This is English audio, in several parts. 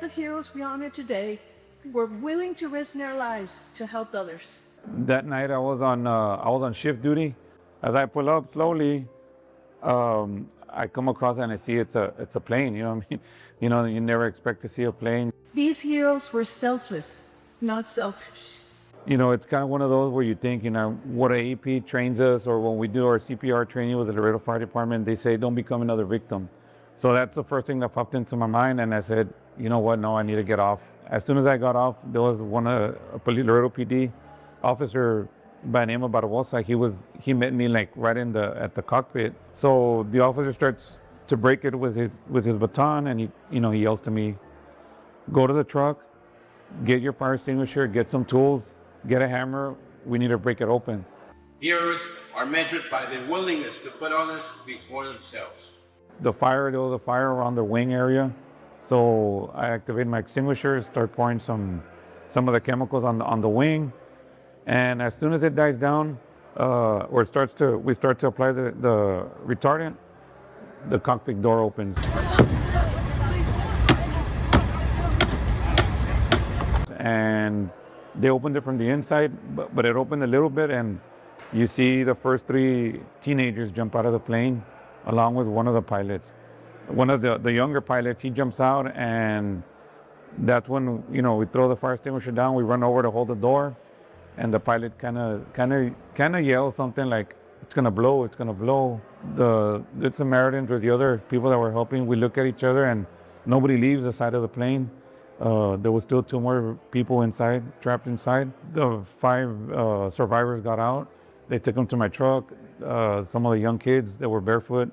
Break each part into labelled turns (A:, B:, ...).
A: the heroes we honor today were willing to risk their lives to help others.
B: That night I was on shift duty. As I pull up slowly, I come across and I see it's a plane. You know what I mean? You know, you never expect to see a plane.
A: These heroes were selfless, not selfish.
B: You know, it's kind of one of those where you think, you know, what AEP trains us, or when we do our CPR training with the Laredo Fire Department, they say, don't become another victim. So that's the first thing that popped into my mind. And I said, you know what, no, I need to get off. As soon as I got off, there was a Laredo PD officer by the name of Wach. He met me like right at the cockpit. So the officer starts to break it with his baton, and he yells to me, go to the truck, get your fire extinguisher, get some tools, get a hammer, we need to break it open.
C: Heroes are measured by their willingness to put others before themselves.
B: There was a fire around the wing area. So I activate my extinguisher, start pouring some of the chemicals on the wing. And as soon as it dies down, we start to apply the retardant, the cockpit door opens. And they opened it from the inside, but it opened a little bit, and you see the first 3 teenagers jump out of the plane, along with one of the pilots. One of the younger pilots, he jumps out, and that's when, you know, we throw the fire extinguisher down, we run over to hold the door, and the pilot kind of yells something like, it's gonna blow, it's gonna blow. The Good Samaritans, or the other people that were helping, we look at each other, and nobody leaves the side of the plane. There was still 2 more people inside, trapped inside. The 5 survivors got out. They took them to my truck. Some of the young kids that were barefoot,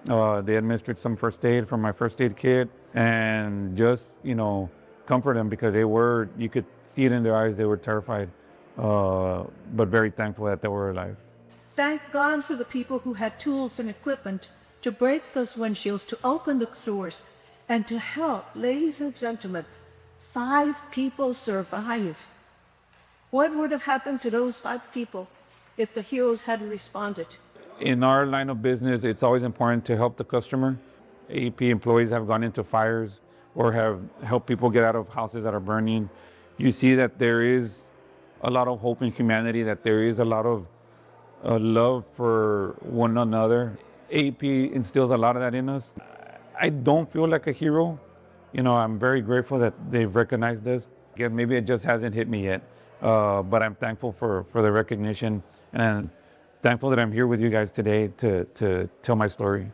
B: they administered some first aid from my first aid kit, and just, you know, comfort them, because you could see it in their eyes, they were terrified, but very thankful that they were alive.
A: Thank God for the people who had tools and equipment to break those windshields, to open the doors, and to help. Ladies and gentlemen, 5 people survive. What would have happened to those 5 people if the heroes hadn't responded?
B: In our line of business, it's always important to help the customer. AEP employees have gone into fires or have helped people get out of houses that are burning. You see that there is a lot of hope in humanity, that there is a lot of love for one another. AEP instills a lot of that in us. I don't feel like a hero. You know, I'm very grateful that they've recognized this. Yeah, maybe it just hasn't hit me yet, but I'm thankful for the recognition, and I'm thankful that I'm here with you guys today to tell my story.